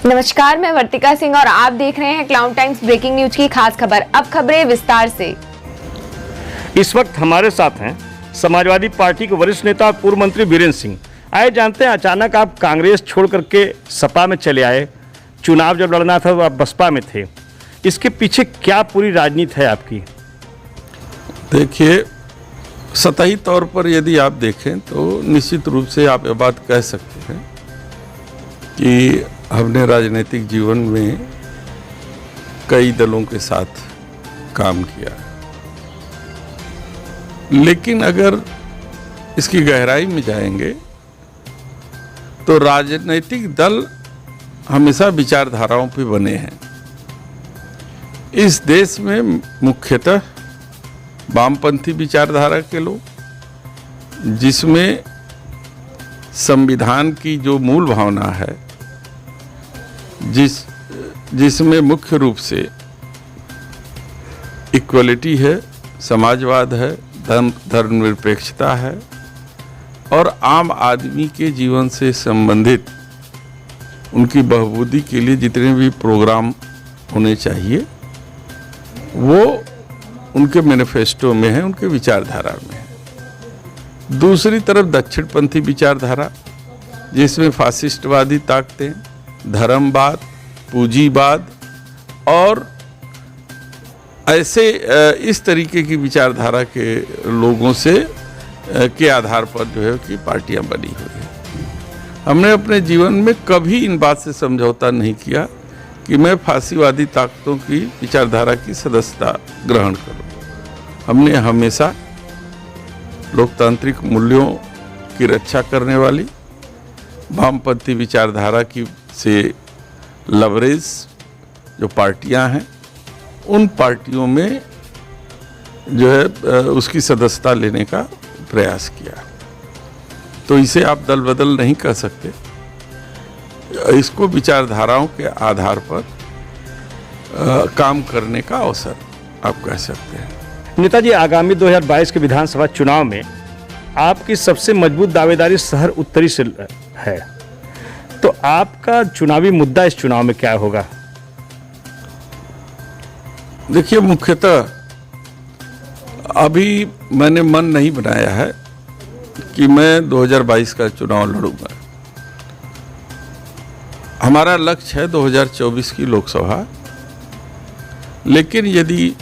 नमस्कार, मैं वर्तिका सिंह और आप देख रहे हैं क्लाउड टाइम्स ब्रेकिंग न्यूज की खास खबर। अब खबरें विस्तार से। इस वक्त हमारे साथ हैं समाजवादी पार्टी के वरिष्ठ नेता और पूर्व मंत्री वीरेंद्र सिंह। आइए जानते हैं, अचानक आप कांग्रेस छोड़ करके सपा में चले आए। चुनाव जब लड़ना था तो आप बसपा में थे। इसके पीछे क्या पूरी राजनीति है आपकी? देखिए, सतही तौर पर यदि आप देखें तो निश्चित रूप से आप ये बात कह सकते हैं कि हमने राजनीतिक जीवन में कई दलों के साथ काम किया, लेकिन अगर इसकी गहराई में जाएंगे तो राजनीतिक दल हमेशा विचारधाराओं पे बने हैं। इस देश में मुख्यतः वामपंथी विचारधारा के लोग, जिसमें संविधान की जो मूल भावना है, जिसमें मुख्य रूप से इक्वलिटी है, समाजवाद है, धर्मनिरपेक्षता है और आम आदमी के जीवन से संबंधित उनकी बहबूदी के लिए जितने भी प्रोग्राम होने चाहिए वो उनके मैनिफेस्टो में है, उनके विचारधारा में है। दूसरी तरफ दक्षिणपंथी विचारधारा, जिसमें फासिस्टवादी ताकतें, धर्मवाद, पूंजीवाद और ऐसे इस तरीके की विचारधारा के लोगों से के आधार पर जो है कि पार्टियां बनी हुई हैं। हमने अपने जीवन में कभी इन बात से समझौता नहीं किया कि मैं फासीवादी ताकतों की विचारधारा की सदस्यता ग्रहण करूं। हमने हमेशा लोकतांत्रिक मूल्यों की रक्षा करने वाली वामपंथी विचारधारा की से लवरेज जो पार्टियां हैं, उन पार्टियों में जो है उसकी सदस्यता लेने का प्रयास किया। तो इसे आप दल बदल नहीं कर सकते, इसको विचारधाराओं के आधार पर काम करने का अवसर आप कह सकते हैं। नेताजी, आगामी 2022 के विधानसभा चुनाव में आपकी सबसे मजबूत दावेदारी शहर उत्तरी से है, तो आपका चुनावी मुद्दा इस चुनाव में क्या होगा? देखिए, मुख्यतः अभी मैंने मन नहीं बनाया है कि मैं 2022 का चुनाव लड़ूंगा। हमारा लक्ष्य है 2024 की लोकसभा, लेकिन यदि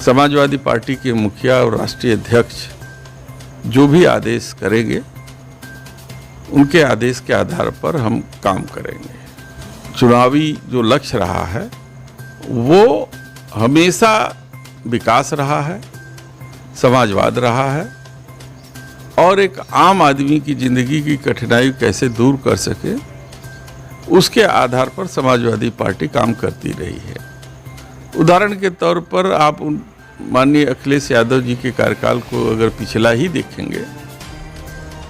समाजवादी पार्टी के मुखिया और राष्ट्रीय अध्यक्ष जो भी आदेश करेंगे, उनके आदेश के आधार पर हम काम करेंगे। चुनावी जो लक्ष्य रहा है वो हमेशा विकास रहा है, समाजवाद रहा है और एक आम आदमी की जिंदगी की कठिनाई कैसे दूर कर सके, उसके आधार पर समाजवादी पार्टी काम करती रही है। उदाहरण के तौर पर आप माननीय अखिलेश यादव जी के कार्यकाल को अगर पिछला ही देखेंगे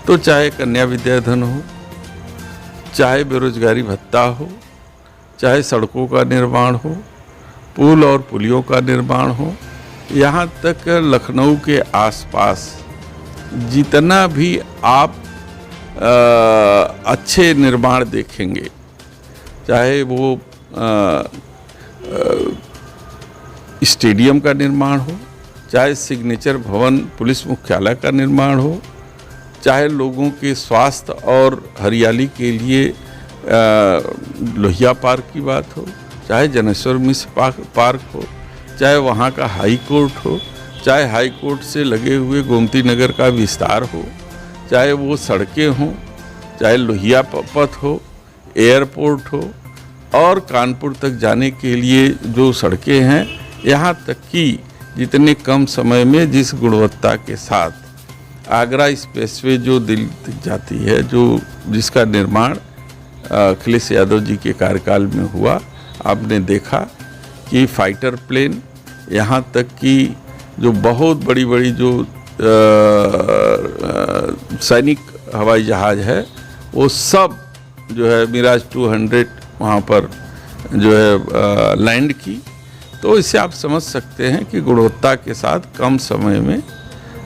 तो चाहे कन्या विद्याधन हो, चाहे बेरोजगारी भत्ता हो, चाहे सड़कों का निर्माण हो, पुल और पुलियों का निर्माण हो, यहाँ तक लखनऊ के आसपास जितना भी आप अच्छे निर्माण देखेंगे, चाहे वो स्टेडियम का निर्माण हो, चाहे सिग्नेचर भवन पुलिस मुख्यालय का निर्माण हो, चाहे लोगों के स्वास्थ्य और हरियाली के लिए लोहिया पार्क की बात हो, चाहे जनेश्वर मिश्र पार्क हो, चाहे वहाँ का हाई कोर्ट हो, चाहे हाई कोर्ट से लगे हुए गोमती नगर का विस्तार हो, चाहे वो सड़कें हों, चाहे लोहिया पथ हो, एयरपोर्ट हो और कानपुर तक जाने के लिए जो सड़कें हैं, यहाँ तक कि जितने कम समय में जिस गुणवत्ता के साथ आगरा एक्सप्रेसवे जो दिल्ली तक जाती है, जो जिसका निर्माण अखिलेश यादव जी के कार्यकाल में हुआ, आपने देखा कि फाइटर प्लेन, यहाँ तक कि जो बहुत बड़ी बड़ी जो सैनिक हवाई जहाज़ है, वो सब जो है मिराज 200 वहाँ पर जो है लैंड की। तो इससे आप समझ सकते हैं कि गुणवत्ता के साथ कम समय में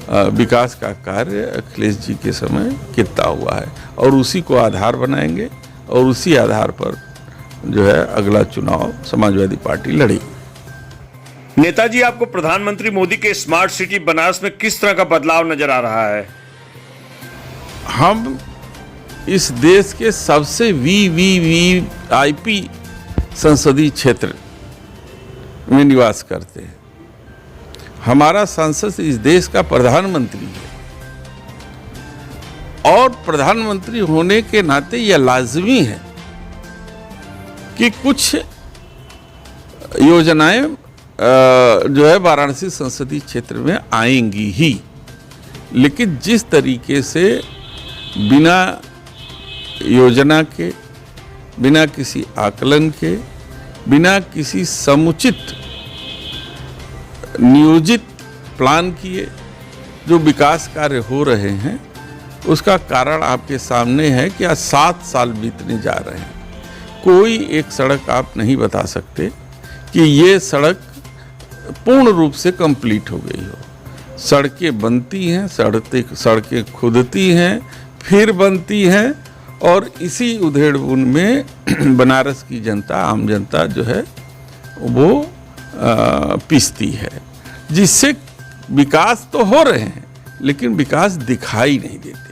विकास का कार्य अखिलेश जी के समय कितना हुआ है और उसी को आधार बनाएंगे और उसी आधार पर जो है अगला चुनाव समाजवादी पार्टी लड़ेगी। नेताजी, आपको प्रधानमंत्री मोदी के स्मार्ट सिटी बनारस में किस तरह का बदलाव नजर आ रहा है? हम इस देश के सबसे वीवीवीआईपी संसदीय क्षेत्र में निवास करते हैं। हमारा सांसद इस देश का प्रधानमंत्री है और प्रधानमंत्री होने के नाते यह लाजमी है कि कुछ योजनाएं जो है वाराणसी संसदीय क्षेत्र में आएंगी ही, लेकिन जिस तरीके से बिना योजना के, बिना किसी आकलन के, बिना किसी समुचित नियोजित प्लान किए जो विकास कार्य हो रहे हैं, उसका कारण आपके सामने है कि आज 7 साल बीतने जा रहे हैं। कोई एक सड़क आप नहीं बता सकते कि ये सड़क पूर्ण रूप से कंप्लीट हो गई हो। सड़कें बनती हैं, सड़कें खुदती हैं, फिर बनती हैं, और इसी उधेड़-बुन में बनारस की जनता, आम जनता जो है वो पिसती है, जिससे विकास तो हो रहे हैं लेकिन विकास दिखाई नहीं देते।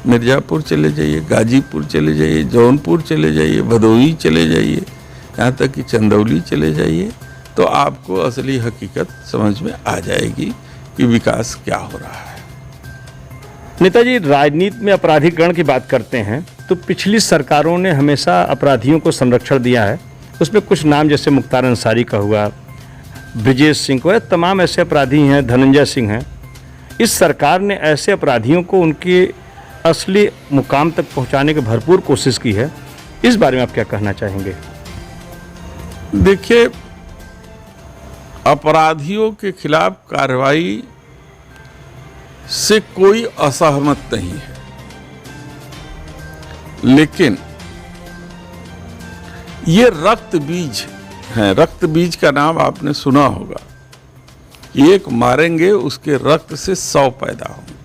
मिर्जापुर चले जाइए, गाजीपुर चले जाइए, जौनपुर चले जाइए, भदोही चले जाइए, यहाँ तक कि चंदौली चले जाइए, तो आपको असली हकीकत समझ में आ जाएगी कि विकास क्या हो रहा है। नेताजी, राजनीति में अपराधीकरण की बात करते हैं तो पिछली सरकारों ने हमेशा अपराधियों को संरक्षण दिया है। उसमें कुछ नाम जैसे मुख्तार अंसारी का हुआ, ब्रिजेश सिंह को, तमाम ऐसे अपराधी हैं, धनंजय सिंह हैं। इस सरकार ने ऐसे अपराधियों को उनके असली मुकाम तक पहुंचाने की भरपूर कोशिश की है। इस बारे में आप क्या कहना चाहेंगे? देखिए, अपराधियों के खिलाफ कार्रवाई से कोई असहमत नहीं है, लेकिन ये रक्त बीज है। रक्त बीज का नाम आपने सुना होगा। एक मारेंगे उसके रक्त से 100 पैदा होंगे,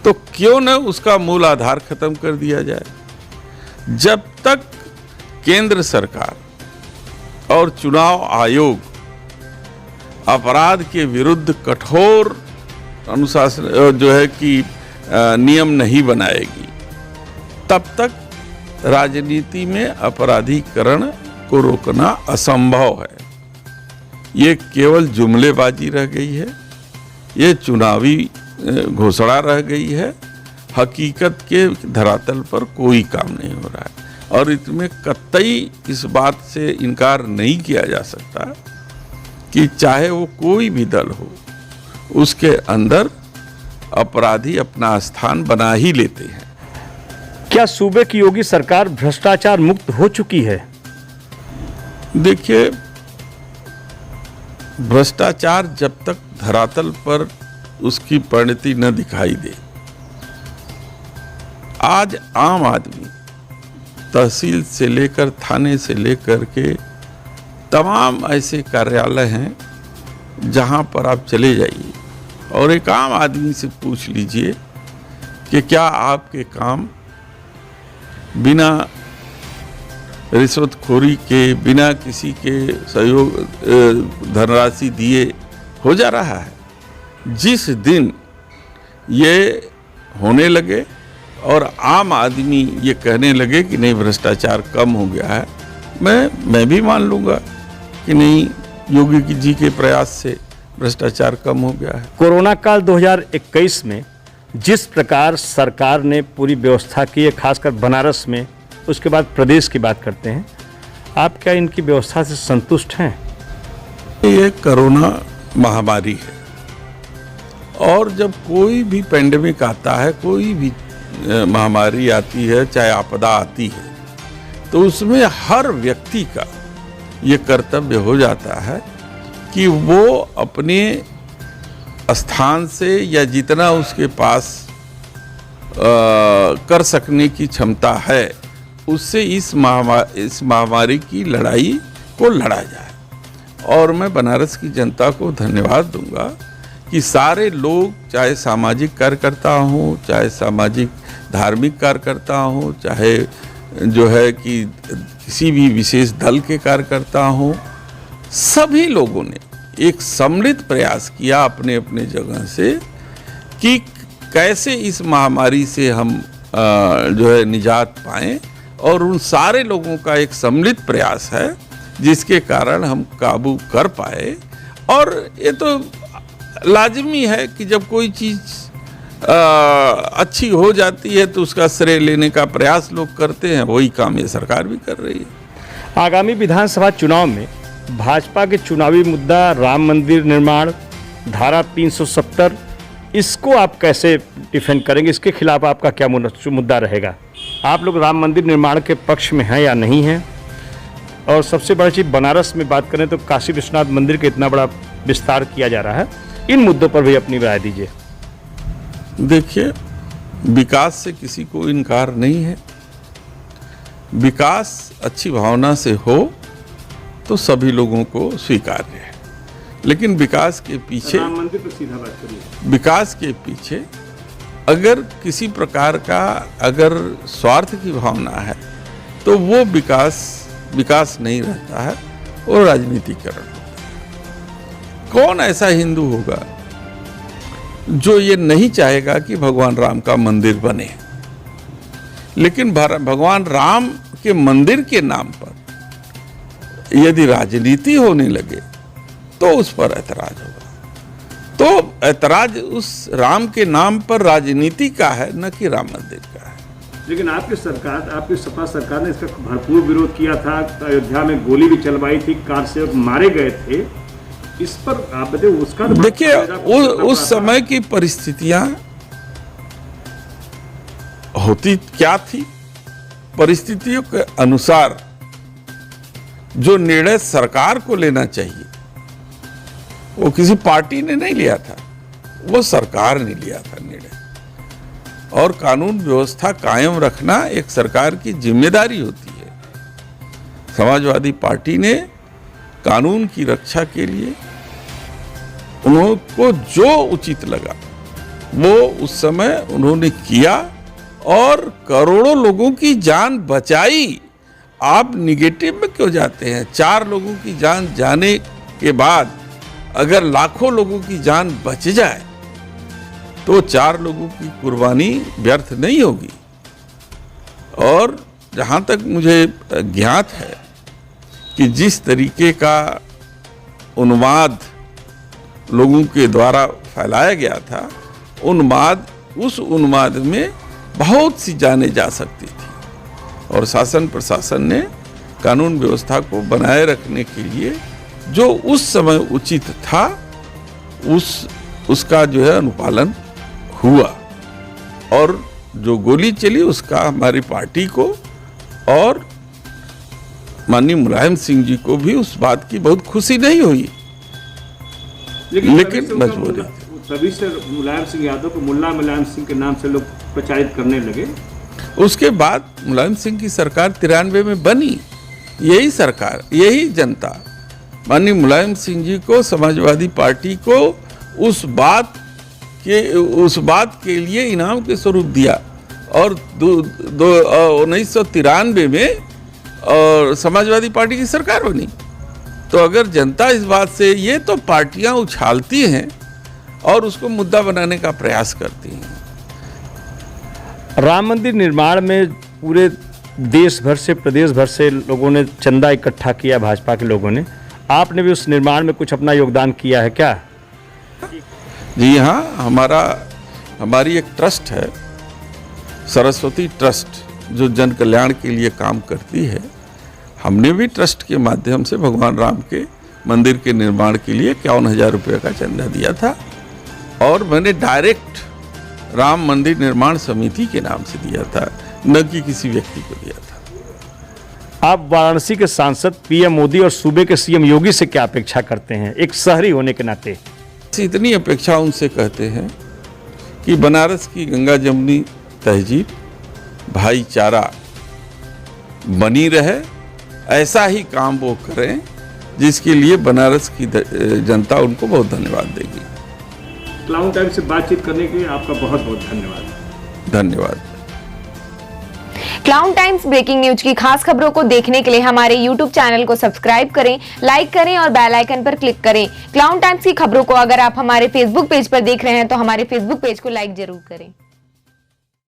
तो क्यों न उसका मूल आधार खत्म कर दिया जाए। जब तक केंद्र सरकार और चुनाव आयोग अपराध के विरुद्ध कठोर अनुशासन जो है कि नियम नहीं बनाएगी, तब तक राजनीति में अपराधीकरण को रोकना असंभव है। ये केवल जुमलेबाजी रह गई है, ये चुनावी घोषणा रह गई है। हकीकत के धरातल पर कोई काम नहीं हो रहा है, और इसमें कतई इस बात से इनकार नहीं किया जा सकता कि चाहे वो कोई भी दल हो, उसके अंदर अपराधी अपना स्थान बना ही लेते हैं। क्या सूबे की योगी सरकार भ्रष्टाचार मुक्त हो चुकी है? देखिए, भ्रष्टाचार जब तक धरातल पर उसकी परिणति न दिखाई दे, आज आम आदमी तहसील से लेकर थाने से लेकर के तमाम ऐसे कार्यालय हैं जहां पर आप चले जाइए और एक आम आदमी से पूछ लीजिए कि क्या आपके काम बिना रिश्वतखोरी के, बिना किसी के सहयोग धनराशि दिए हो जा रहा है। जिस दिन ये होने लगे और आम आदमी ये कहने लगे कि नहीं भ्रष्टाचार कम हो गया है, मैं भी मान लूँगा कि नहीं, योगी जी के प्रयास से भ्रष्टाचार कम हो गया है। कोरोना काल 2021 में जिस प्रकार सरकार ने पूरी व्यवस्था की है, खासकर बनारस में, उसके बाद प्रदेश की बात करते हैं, आप क्या इनकी व्यवस्था से संतुष्ट हैं? ये कोरोना महामारी है, और जब कोई भी पेंडेमिक आता है, कोई भी महामारी आती है, चाहे आपदा आती है, तो उसमें हर व्यक्ति का ये कर्तव्य हो जाता है कि वो अपने स्थान से या जितना उसके पास कर सकने की क्षमता है, उससे इस महामारी की लड़ाई को लड़ा जाए। और मैं बनारस की जनता को धन्यवाद दूंगा कि सारे लोग, चाहे सामाजिक कार्यकर्ता हों, चाहे सामाजिक धार्मिक कार्यकर्ता हों, चाहे जो है कि किसी भी विशेष दल के कार्यकर्ता हों, सभी लोगों ने एक सम्मिलित प्रयास किया अपने अपने जगह से कि कैसे इस महामारी से हम जो है निजात पाएं, और उन सारे लोगों का एक सम्मिलित प्रयास है जिसके कारण हम काबू कर पाए। और ये तो लाजमी है कि जब कोई चीज़ अच्छी हो जाती है तो उसका श्रेय लेने का प्रयास लोग करते हैं, वही काम ये सरकार भी कर रही है। आगामी विधानसभा चुनाव में भाजपा के चुनावी मुद्दा राम मंदिर निर्माण, धारा 370, इसको आप कैसे डिफेंड करेंगे? इसके खिलाफ आपका क्या मुद्दा रहेगा? आप लोग राम मंदिर निर्माण के पक्ष में हैं या नहीं हैं? और सबसे बड़ी चीज़, बनारस में बात करें तो काशी विश्वनाथ मंदिर का इतना बड़ा विस्तार किया जा रहा है, इन मुद्दों पर भी अपनी राय दीजिए। देखिए, विकास से किसी को इनकार नहीं है। विकास अच्छी भावना से हो तो सभी लोगों को स्वीकार्य है, लेकिन विकास के पीछे, राम मंदिर पर सीधा बात करिए, विकास के पीछे अगर किसी प्रकार का अगर स्वार्थ की भावना है तो वो विकास नहीं रहता है, और राजनीतिकरण होता है। कौन ऐसा हिंदू होगा जो ये नहीं चाहेगा कि भगवान राम का मंदिर बने? लेकिन भगवान राम के मंदिर के नाम पर यदि राजनीति होने लगे तो उस पर ऐतराज होगा। तो ऐतराज उस राम के नाम पर राजनीति का है, न कि राम मंदिर का है। लेकिन आपकी सरकार, आपकी सपा सरकार ने इसका भरपूर विरोध किया था। अयोध्या में गोली भी चलवाई थी, कार सेवक मारे गए थे। इस पर आप बताइए, उसका देखिए, उस समय की परिस्थितियां होती क्या थी, परिस्थितियों के अनुसार जो निर्णय सरकार को लेना चाहिए वो किसी पार्टी ने नहीं लिया था, वो सरकार ने लिया था निर्णय। और कानून व्यवस्था कायम रखना एक सरकार की जिम्मेदारी होती है। समाजवादी पार्टी ने कानून की रक्षा के लिए उनको जो उचित लगा वो उस समय उन्होंने किया, और करोड़ों लोगों की जान बचाई। आप निगेटिव में क्यों जाते हैं? 4 लोगों की जान जाने के बाद अगर लाखों लोगों की जान बच जाए तो 4 लोगों की कुर्बानी व्यर्थ नहीं होगी। और जहाँ तक मुझे ज्ञात है कि जिस तरीके का उन्माद लोगों के द्वारा फैलाया गया था, उस उन्माद में बहुत सी जानें जा सकती थी, और शासन प्रशासन ने कानून व्यवस्था को बनाए रखने के लिए जो उस समय उचित था उसका जो है अनुपालन हुआ। और जो गोली चली उसका हमारी पार्टी को और माननीय मुलायम सिंह जी को भी उस बात की बहुत खुशी नहीं हुई, लेकिन मजबूरी। तभी से मुलायम सिंह यादव को मुल्ला मुलायम सिंह के नाम से लोग प्रचारित करने लगे। उसके बाद मुलायम सिंह की सरकार 93 में बनी। यही सरकार, यही जनता माननीय मुलायम सिंह जी को, समाजवादी पार्टी को उस बात के लिए इनाम के स्वरूप दिया। और 1993 में और समाजवादी पार्टी की सरकार बनी। तो अगर जनता इस बात से, ये तो पार्टियां उछालती हैं और उसको मुद्दा बनाने का प्रयास करती हैं। राम मंदिर निर्माण में पूरे देश भर से, प्रदेश भर से लोगों ने चंदा इकट्ठा किया, भाजपा के लोगों ने। आपने भी उस निर्माण में कुछ अपना योगदान किया है क्या? जी हाँ, हमारी एक ट्रस्ट है, सरस्वती ट्रस्ट, जो जन कल्याण के लिए काम करती है। हमने भी ट्रस्ट के माध्यम से भगवान राम के मंदिर के निर्माण के लिए 51,000 रुपये का चंदा दिया था, और मैंने डायरेक्ट राम मंदिर निर्माण समिति के नाम से दिया था, न कि किसी व्यक्ति को दिया था। आप वाराणसी के सांसद पीएम मोदी और सूबे के सीएम योगी से क्या अपेक्षा करते हैं, एक शहरी होने के नाते? इतनी अपेक्षा उनसे करते हैं कि बनारस की गंगा जमुनी तहजीब, भाईचारा बनी रहे। ऐसा ही काम वो करें जिसके लिए बनारस की जनता उनको बहुत धन्यवाद देगी। क्लाउन टाइम्स से बातचीत करने के लिए आपका बहुत बहुत धन्यवाद। धन्यवाद। क्लाउन टाइम्स ब्रेकिंग न्यूज की खास खबरों को देखने के लिए हमारे YouTube चैनल को सब्सक्राइब करें, लाइक करें और बेल आइकन पर क्लिक करें। क्लाउन टाइम्स की खबरों को अगर आप हमारे Facebook पेज पर देख रहे हैं तो हमारे Facebook पेज को लाइक जरूर करें।